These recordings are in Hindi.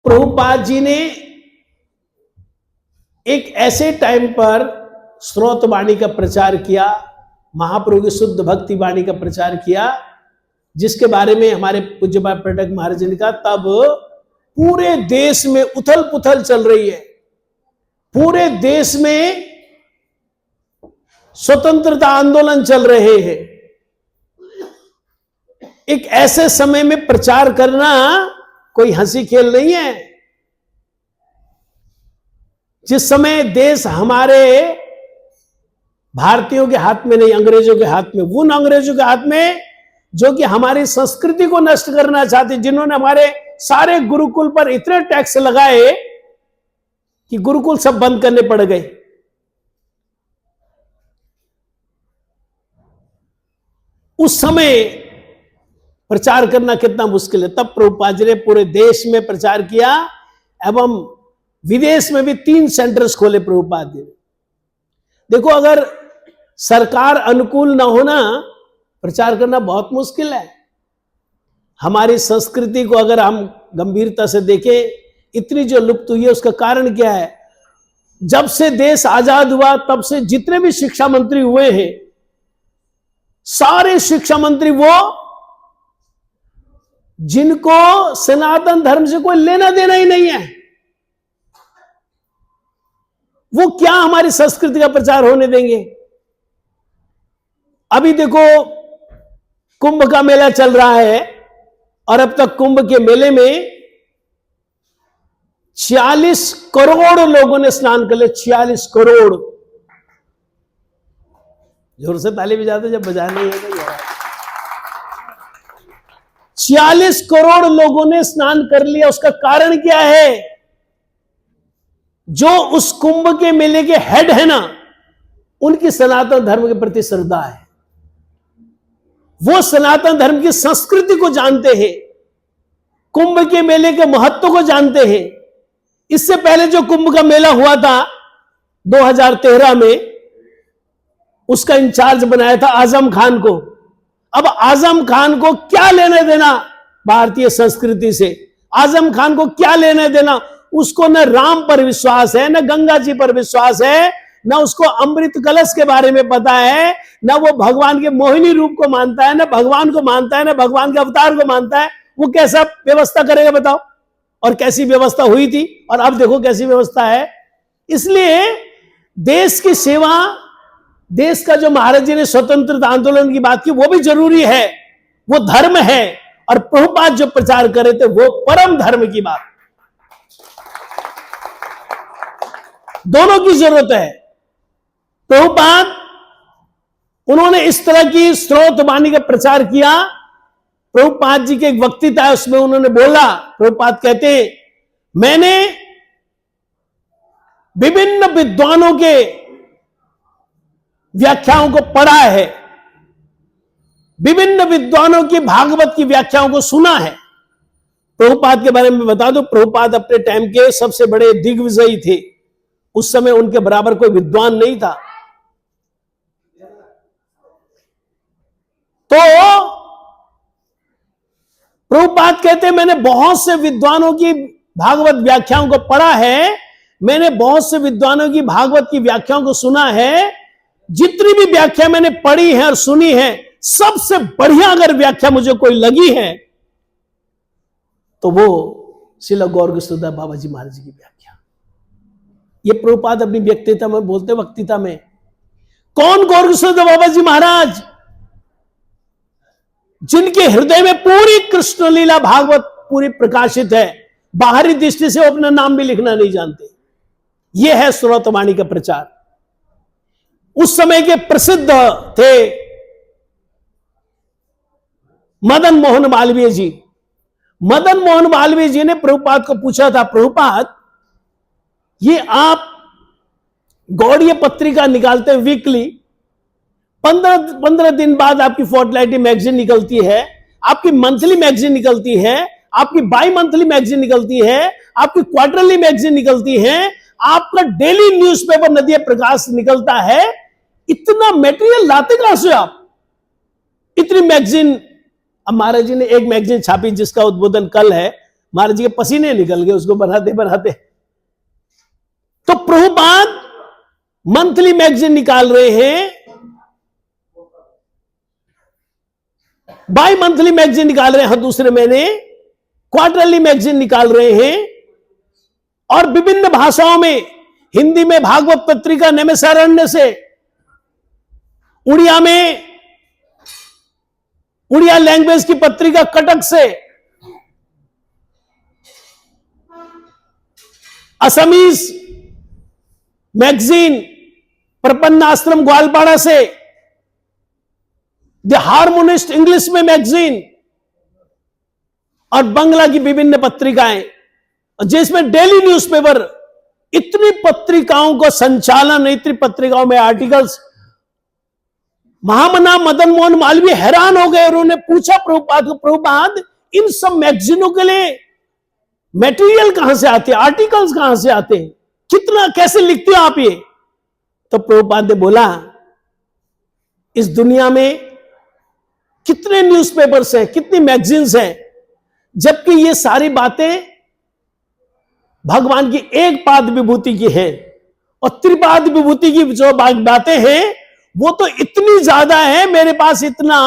प्रभुपाद जी ने एक ऐसे टाइम पर स्रोत वाणी का प्रचार किया, महाप्रभु की शुद्ध भक्ति वाणी का प्रचार किया, जिसके बारे में हमारे पूज्यपाद प्रटक महाराज जी ने कहा तब पूरे देश में उथल पुथल चल रही है। पूरे देश में स्वतंत्रता आंदोलन चल रहे हैं। एक ऐसे समय में प्रचार करना कोई हंसी खेल नहीं है। जिस समय देश हमारे भारतीयों के हाथ में नहीं, अंग्रेजों के हाथ में, उन अंग्रेजों के हाथ में जो कि हमारी संस्कृति को नष्ट करना चाहते, जिन्होंने हमारे सारे गुरुकुल पर इतने टैक्स लगाए कि गुरुकुल सब बंद करने पड़ गए। उस समय प्रचार करना कितना मुश्किल है। तब प्रभुपाद जी ने पूरे देश में प्रचार किया एवं विदेश में भी 3 सेंटर्स खोले प्रभुपाद जी ने। देखो, अगर सरकार अनुकूल ना होना, प्रचार करना बहुत मुश्किल है। हमारी संस्कृति को अगर हम गंभीरता से देखें, इतनी जो लुप्त हुई है, उसका कारण क्या है? जब से देश आजाद हुआ तब से जितने भी शिक्षा मंत्री हुए हैं, सारे शिक्षा मंत्री वो जिनको सनातन धर्म से कोई लेना देना ही नहीं है, वो क्या हमारी संस्कृति का प्रचार होने देंगे? अभी देखो, कुंभ का मेला चल रहा है और अब तक कुंभ के मेले में 46 करोड़ लोगों ने स्नान कर लिया। 46 करोड़। जोर से ताली बजाते जब बजा नहीं है तो यार। 46 करोड़ लोगों ने स्नान कर लिया। उसका कारण क्या है? जो उस कुंभ के मेले के हेड है ना, उनकी सनातन धर्म के प्रति श्रद्धा है। वो सनातन धर्म की संस्कृति को जानते हैं, कुंभ के मेले के महत्व को जानते हैं। इससे पहले जो कुंभ का मेला हुआ था 2013 में, उसका इंचार्ज बनाया था आजम खान को। अब आजम खान को क्या लेने देना भारतीय संस्कृति से? आजम खान को क्या लेने देना? उसको न राम पर विश्वास है, न गंगा जी पर विश्वास है, न उसको अमृत कलश के बारे में पता है, न वो भगवान के मोहिनी रूप को मानता है, न भगवान को मानता है, न भगवान के अवतार को मानता है। वो कैसा व्यवस्था करेगा बताओ? और कैसी व्यवस्था हुई थी और अब देखो कैसी व्यवस्था है। इसलिए देश की सेवा, देश का जो महाराज जी ने स्वतंत्रता आंदोलन की बात की, वो भी जरूरी है, वो धर्म है। और प्रभुपाद जो प्रचार कर रहे थे वो परम धर्म की बात। दोनों की जरूरत है। प्रभुपाद, उन्होंने इस तरह की स्रोत वाणी का प्रचार किया। प्रभुपाद जी के एक वक्तृता है, उसमें उन्होंने बोला, प्रभुपाद कहते, मैंने विभिन्न विद्वानों के व्याख्याओं को पढ़ा है, विभिन्न विद्वानों की भागवत की व्याख्याओं को सुना है। प्रभुपाद के बारे में बता दो, प्रभुपाद अपने टाइम के सबसे बड़े दिग्विजयी थे। उस समय उनके बराबर कोई विद्वान नहीं था। तो प्रभुपाद कहते हैं, मैंने बहुत से विद्वानों की भागवत व्याख्याओं को पढ़ा है, मैंने बहुत से विद्वानों की भागवत की व्याख्याओं को सुना है। जितनी भी व्याख्या मैंने पढ़ी है और सुनी है, सबसे बढ़िया अगर व्याख्या मुझे कोई लगी है तो वो श्रील गौर किशोरदास बाबा जी महाराज जी की व्याख्या। ये प्रभुपाद अपनी व्यक्तिता में बोलते, वक्तृता में। कौन गौर किशोरदास बाबा जी महाराज? जिनके हृदय में पूरी कृष्ण लीला भागवत पूरी प्रकाशित है, बाहरी दृष्टि से वो अपना नाम भी लिखना नहीं जानते। यह है स्रोतवाणी का प्रचार। उस समय के प्रसिद्ध थे मदन मोहन मालवीय जी। मदन मोहन मालवीय जी ने प्रभुपाद को पूछा था, प्रभुपाद, ये आप गौड़ीय पत्रिका निकालते हैं वीकली, 15 दिन बाद आपकी फोर्टनाइटली मैगजीन निकलती है, आपकी मंथली मैगजीन निकलती है, आपकी बाई मंथली मैगजीन निकलती है, आपकी क्वार्टरली मैगजीन निकलती है, आपका डेली न्यूज़पेपर नदिया प्रकाश निकलता है। इतना मटेरियल लाते कहां से आप? इतनी मैगजीन। अब महाराज जी ने एक मैगजीन छापी जिसका उद्बोधन कल है, महाराज जी के पसीने निकल गए उसको बनाते बनाते। तो प्रभुपाद मंथली मैगजीन निकाल रहे हैं, बाई मंथली मैगजीन निकाल रहे हैं, हर दूसरे महीने क्वार्टरली मैगजीन निकाल रहे हैं, और विभिन्न भाषाओं में, हिंदी में भागवत पत्रिका नैमिषारण्य से, उड़िया में उड़िया लैंग्वेज की पत्रिका कटक से, असमीज मैगजीन प्रपन्न आश्रम ग्वालपाड़ा से, द हार्मोनिस्ट इंग्लिश में मैगजीन, और बंगला की विभिन्न पत्रिकाएं, जिसमें डेली न्यूज़पेपर, इतनी पत्रिकाओं का संचालन, इतनी पत्रिकाओं में आर्टिकल्स। महामना मदन मोहन मालवीय हैरान हो गए, उन्होंने पूछा प्रभुपाद को, प्रभुपाद इन सब मैगजीनों के लिए मटेरियल कहां से आते, आर्टिकल्स कहां से आते, कितना कैसे लिखते हो आप ये? तो प्रभुपाद ने बोला, इस दुनिया में कितने न्यूज़पेपर्स हैं, कितनी मैगजीन्स हैं, जबकि ये सारी बातें भगवान की एक पाद विभूति की हैं, और त्रिपाद विभूति की जो बातें हैं वो तो इतनी ज्यादा है, मेरे पास इतना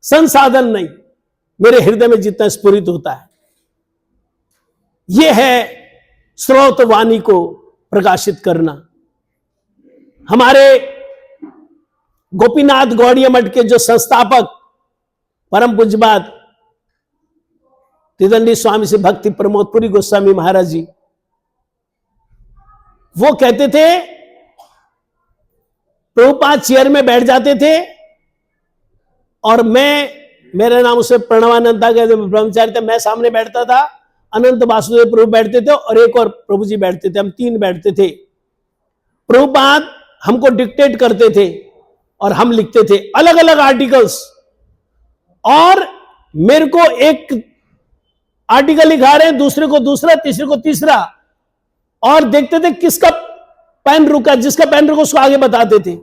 संसाधन नहीं, मेरे हृदय में जितना स्फुरित होता है। यह है श्रोत वाणी को प्रकाशित करना। हमारे गोपीनाथ गौड़ीय मठ के जो संस्थापक परम पूज्यपाद त्रिदंडी स्वामी से भक्ति प्रमोदपुरी गोस्वामी महाराज जी, वो कहते थे, प्रभुपाद चेयर में बैठ जाते थे और मेरा नाम उसे प्रणवानंद था, कहते ब्रह्मचारी था, मैं सामने बैठता था, अनंत वासुदेव प्रभु बैठते थे और एक और प्रभु जी बैठते थे, हम तीन बैठते थे। प्रभुपाद हमको डिक्टेट करते थे और हम लिखते थे अलग अलग आर्टिकल्स, और मेरे को एक आर्टिकल लिखा रहे हैं, दूसरे को दूसरा, तीसरे को तीसरा, और देखते थे किसका पेन रुका, जिसका पेन रुका उसको आगे बताते थे,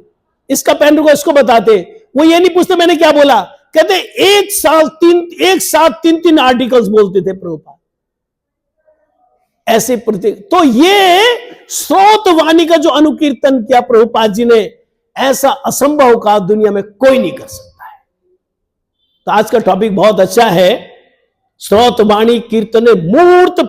इसका पेन रुका इसको बताते। वो ये नहीं पूछते मैंने क्या बोला, कहते एक साथ तीन आर्टिकल्स बोलते थे प्रभुपाद, ऐसे प्रति। तो ये श्रोत वाणी का जो अनुकीर्तन किया प्रभुपाद जी ने, ऐसा असंभव का दुनिया में कोई नहीं कर सकता है। तो आज का टॉपिक बहुत अच्छा है, श्रोत वाणी कीर्तने मूर्त